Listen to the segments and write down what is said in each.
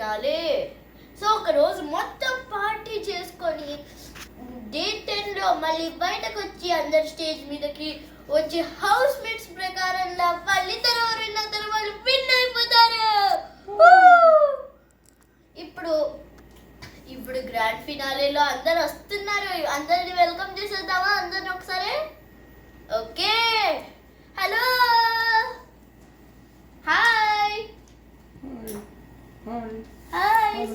Finale. So ఒకరోజు మొత్తం party చేసుకొని డే 10లో మళ్ళీ బయటకు వచ్చి అందరు స్టేజ్ మీదకి వచ్చి హౌస్ మేట్స్ ప్రకారంగా వాళ్ళిద్దరు ఎవరైనా వాళ్ళు విన్ అయిపోతారు. ఇప్పుడు గ్రాండ్ ఫినాలేలో అందరు వస్తున్నారు. అందరిని వెల్కమ్ చేసేద్దామా? అందరిని ఒకసారి. ఓకే, హలో, హాయ్ హాయ్,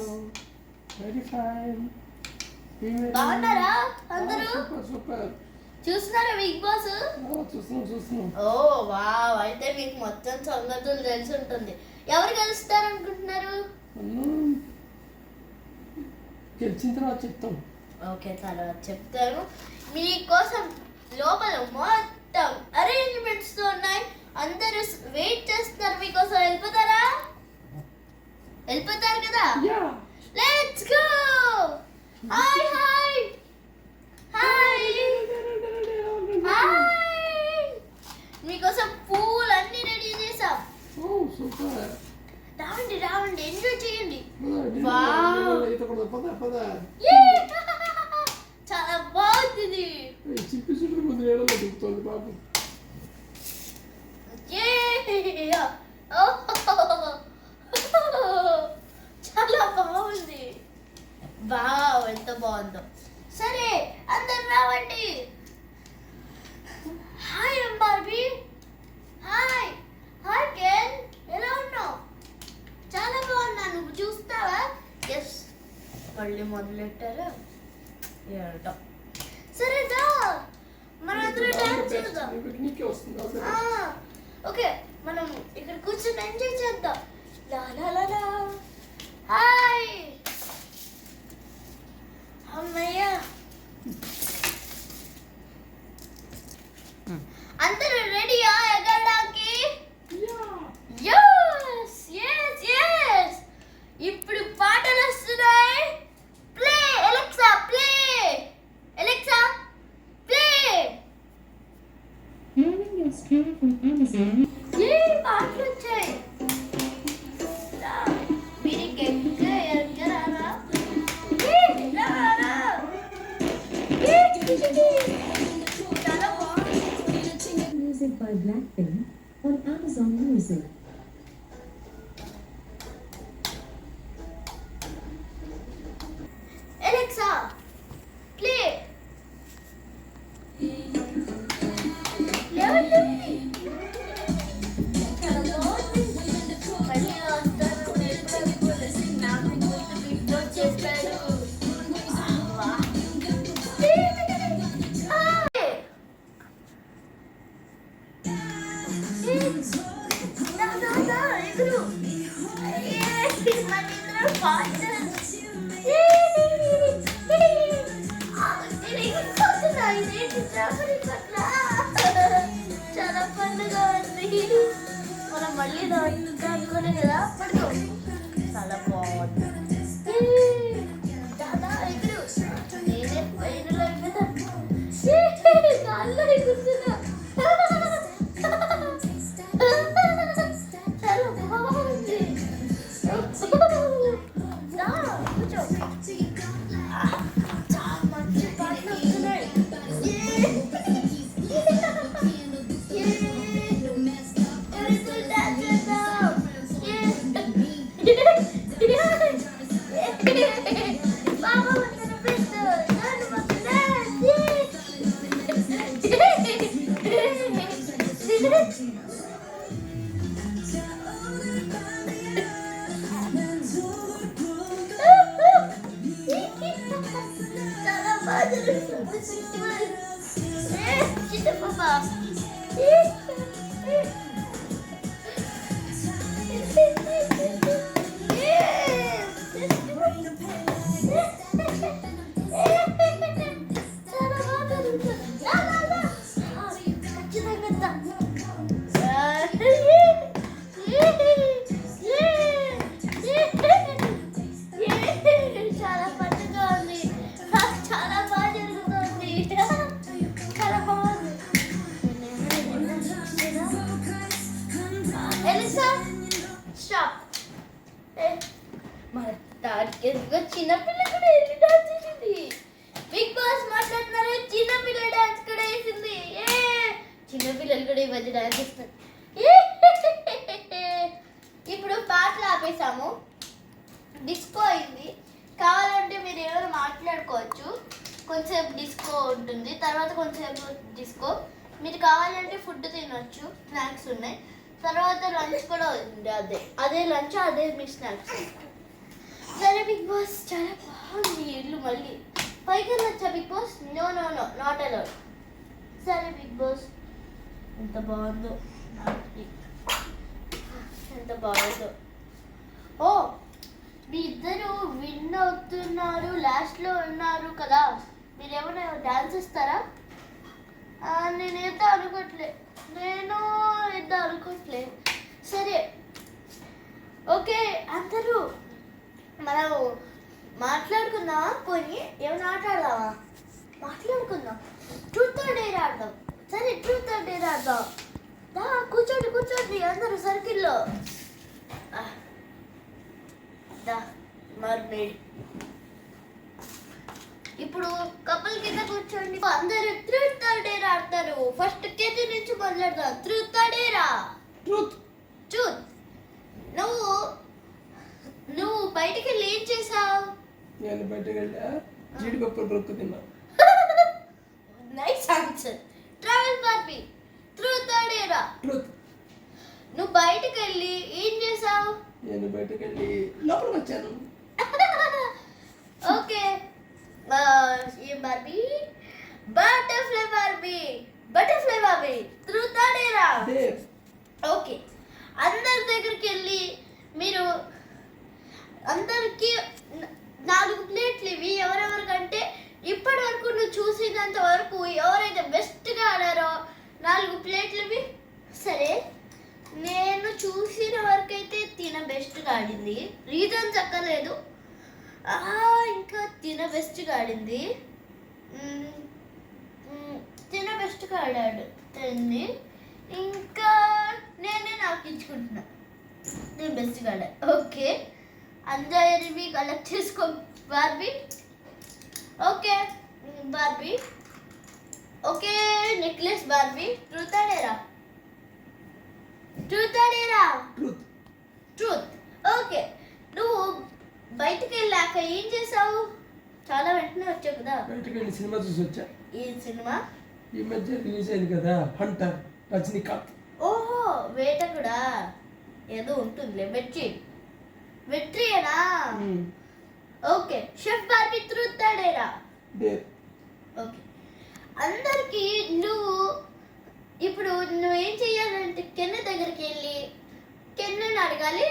బాగున్నారా అందరూ? చూస్తున్నారా బిగ్ బాస్? ఓ వావ్, అయితే మీకు మొత్తం సంగతులు తెలిసి ఉంటుంది. ఎవరు గెలుస్తారు అనుకుంటున్నారు? గెలిచిన తర్వాత చెప్తాం. ఓకే, తర్వాత చెప్తాను. మీకోసం లోపల మొత్తం అరేంజ్మెంట్స్ తో ఉన్నాయి. అందరూ వెయిట్ చేస్తున్నారు మీకోసం. వెళ్ళిపోతారా? వెళ్ళిపోతారు కదా? Let's go. Hi hi hi hi, మీకోసం పూలన్నీ రెడీ చేసాం. రావండి రావండి, ఎంజాయ్ చేయండి. చాలా బాగుంది. చాలా బాగుంది. వావ్, ఎంత బాగుందో. సరే, అందరు రావండి. Hi Barbie. Hi hi can, ఎలా ఉన్నావు? చాలా బాగున్నా, నువ్వు చూస్తావా? ఎస్, మళ్ళీ మొదలెట్టారా? సరే దా, మనందరూ డాన్స్ చేద్దాం. ఓకే, మనం ఇక్కడ కూర్చొని ఎంజాయ్ చేద్దాం. లా లా లా లా. హాయ్ అమ్మయ్య, అందరూ రెడీయా ఎగరడానికి? yes yes yes, ఇప్పుడు పాటలు వస్తున్నాయి. Play Alexa, play Alexa, play. ఏ పాటలు వచ్చాయి? మీరు ఎగరారా? చాలా బాగుంది. Music by Blackpink on Amazon Music. Alexa, play. చాలా పండుగ ఉంది. మనం మళ్ళీ అనుకోలే కదా, పడుకో. చాలా బాగుంది. దాదా ఎగురు, నేనే పైన కాళ్ళు ఎగురుతున్నా. చాలా బాగుంది. కూర్చో. చాలా మంచి పాటలు వస్తున్నాయి. చాలా పండుగ ఉంది. చాలా బాగా జరుగుతుంది. చాలా బాగుంది. ELISA, stop. వాటికి ఎందుకో చిన్నపిల్ల కూడా వెళ్ళి డాన్స్ చేసింది. బిగ్ బాస్ మాట్లాడుతున్నారు, చిన్నపిల్ల డాన్స్ కూడా వేసింది. చిన్నపిల్లలు కూడా ఈ మధ్య డాన్స్ చేస్తున్నారు. ఇప్పుడు పాటలు ఆపేసాము, డిస్కో అయింది. కావాలంటే మీరు ఎవరు మాట్లాడుకోవచ్చు. కొంచెంసేపు డిస్కో ఉంటుంది, తర్వాత కొంచెంసేపు డిస్కో. మీరు కావాలంటే ఫుడ్ తినొచ్చు, స్నాక్స్ ఉన్నాయి. తర్వాత లంచ్ కూడా ఉంది, అదే లంచ్, అదే మీ స్నాక్స్. సరే బిగ్ బాస్ చాలా బాగుంది ఇల్లు. మళ్ళీ పైకి వెళ్ళొచ్చా Bigg Boss? No no no, not allowed. సరే బిగ్ బాస్ ఎంత బాగుందో, ఎంత బాగుందో. ఓ మీ ఇద్దరు విన్ అవుతున్నారు, లాస్ట్లో ఉన్నారు కదా, మీరు ఏమైనా డాన్స్ ఇస్తారా? నేనైతే అనుకోవట్లే, సరే ఓకే. అందరూ మనం మాట్లాడుకుందామా? పోయి ఏమైనా ఆట ఆడదామా? మాట్లాడుకుందాం, ట్రూత్ ఆర్ డేర్ ఆడదాం. సరే ట్రూత్ ఆర్ డేర్ ఆడదాం. కూర్చోండి అందరూ సర్కిల్లో. మర్మేడ్. ఇప్పుడు కపుల్ కింద కూర్చోండి. అందరూ ట్రూత్ ఆర్ డేర్ ఆడతారు. ఫస్ట్ కేజీ నుంచి మొదలెడదాం. ట్రూత్ ఆర్ డేరా? ట్రూత్. నువ్వు బయటికి వెళ్ళి ఏం చేసావు? నేను బయటకు వెళ్ళా, జీడిపప్పులు రొక్కు తిన్నా. Nice answer. Travel Barbie, truth or డేరా? ట్రూత్. నువ్వు బయటికి వెళ్ళి ఏం చేసావు? నేను బయటకు వెళ్ళి లోపలికి వచ్చాను. ఓకే. ఏం Barbie? Butterfly Barbie, truth or డేరా? డేర్. ఓకే. అందరి దగ్గరికి వెళ్ళి మీరు అందరికి 4 ప్లేట్లు ఇవి. ఎవరెవరికంటే ఇప్పటి వరకు నువ్వు చూసినంత వరకు ఎవరైతే బెస్ట్గా ఆడారో 4 ప్లేట్లు ఇవి. సరే, నేను చూసిన వరకు అయితే తిన బెస్ట్గా ఆడింది. రీజన్స్ అక్కర్లేదు, ఇంకా తిన బెస్ట్గా ఆడింది. తిన బెస్ట్గా ఆడాడు తిని. ఇంకా నేనే నాకు ఇచ్చుకుంటున్నా, నేను బెస్ట్గా ఆడా. ఓకే, అందరివి కలెక్ట్ చేసుకో Barbie. Okay Barbie, okay necklace Barbie. Truth or డేరా? ట్రూత్. ఓకే. నువ్వు బయటికి వెళ్ళాక ఏం చేసావు? చాలా వెంటనే వచ్చావు కదా. బయటకు వెళ్ళి సినిమా చూసి వచ్చా. ఈ సినిమా ఈ మధ్య రిలీజ్ అయింది కదా, హంటర్, రజనీకాంత్. ఓహో, వేట కూడా ఏదో ఉంటుందిలే. వెట్రీయేనా? Okay. Chef Barbie, truth or డేరా? డేర్. ఓకే. అందరికి ఇప్పుడు నువ్వేం చెయ్యాలంటే కెన్న దగ్గరికి వెళ్ళి కెన్నని అడగాలి,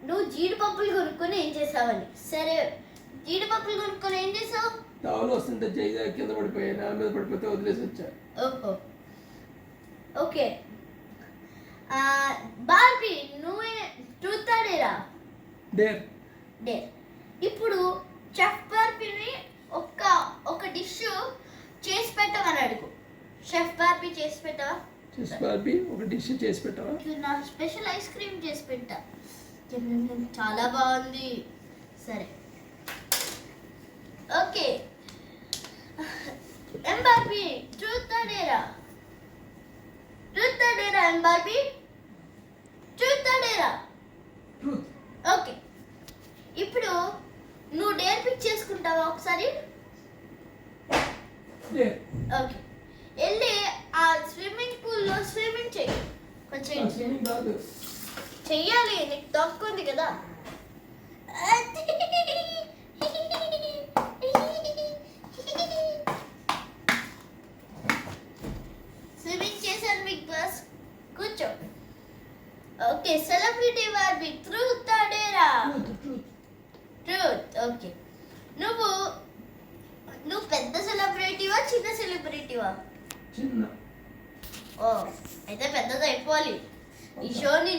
నువ్వు జీడిపప్పులు కొనుక్కొని ఏం చేసావని. సరే, జీడిపప్పులు కొనుక్కొని ఏం చేసావు? దావలో వస్తుంటే జై కింద పడిపోయాయి, నేల మీద పడిపోతే వదిలేసి వచ్చా. ఓహో, ఓకే. బార్బీ, నువ్వే ట్రూత్ ఆర్ డేరా? డేర్. ఇప్పుడు చెఫ్ బార్బీని ఒక డిష్ చేసి పెట్టమని అడుగు. షెఫ్ బార్బీ చేసి పెట్టవా? చెస్ బార్బీ, ఒక డిష్ చేసి పెట్టవా? నా స్పెషల్ ఐస్ క్రీమ్ చేసి పెట్టా, చాలా బాగుంది. సరే, okay. M Barbie, truth or డేరా? ఎం బార్బీ, ట్రూత్ ఆర్ డేరా? ట్రూత్. ఓకే. ఇప్పుడు నువ్వు డేర్ పిక్ చేసుకుంటావా ఒకసారి? డేర్. ఓకే. వెళ్ళి ఆ స్విమ్మింగ్ పూల్లో స్విమ్మింగ్ చెయ్యి. కొంచెం స్విమ్మింగ్ రాదు. చెయ్యాలి, నీకు తక్కువ కదా. స్విమ్మింగ్ చేశాను బిగ్ బాస్, కూర్చో. Okay. Celebrity Barbie, truth or డేరా? ట్రూత్. ఓకే. నువ్వు పెద్ద సెలబ్రిటీవా చిన్న సెలబ్రిటీవా? చిన్న. ఓ, అయితే పెద్దది అయిపోవాలి. ఈ షోని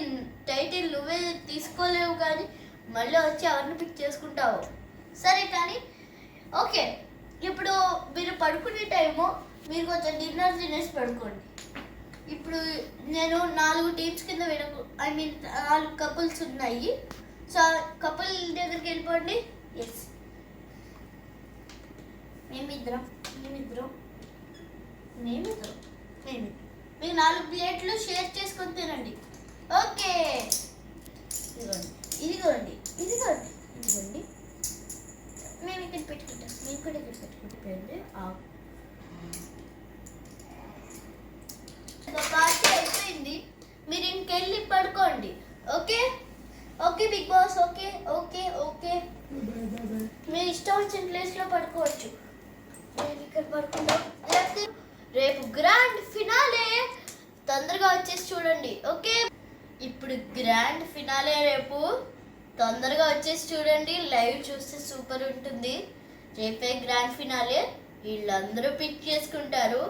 టైటిల్ నువ్వే తీసుకోలేవు, కానీ మళ్ళీ వచ్చి ఎవరిని పిక్ చేసుకుంటావు. సరే కానీ ఓకే. ఇప్పుడు మీరు పడుకునే టైము, మీరు కొంచెం డిన్నర్ తినేసి పడుకోండి. ఇప్పుడు నేను 4 టీమ్స్ కింద 4 కపుల్స్ ఉన్నాయి. సో కపుల్ దగ్గరికి వెళ్ళిపోండి. ఎస్ మేమిద్దరం మీకు 4 ప్లేట్లు షేర్ చేసుకొని తినండి. ఓకే, ఇదిగోండి. మేము ఇక్కడ పెట్టుకుంటాం, మేము కూడా ఇక్కడ పెట్టుకుంటే పార్టీ అయిపోయింది. మీరు ఇంకెళ్ళి పడుకోండి. Okay big boss. ఓకే మీరు ఇష్టం వచ్చిన ప్లేస్లో పడుకోవచ్చు. మేము ఇక్కడ పడుకుంటాం. లేకపోతే రేపు గ్రాండ్ ఫినాలే, తొందరగా వచ్చేసి చూడండి. ఓకే, ఇప్పుడు గ్రాండ్ ఫినాలే రేపు, తొందరగా వచ్చేసి చూడండి. లైవ్ చూస్తే సూపర్ ఉంటుంది. రేపే గ్రాండ్ ఫినాలే, వీళ్ళందరూ పిక్ చేసుకుంటారు.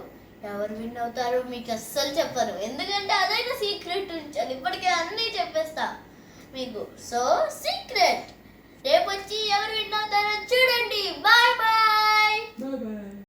ఎవరు విన్ అవుతారో మీకు అస్సలు చెప్పరు, ఎందుకంటే అదైనా సీక్రెట్ ఉంచాలి. ఇప్పటికే అన్నీ చెప్పేస్తా మీకు. So secret.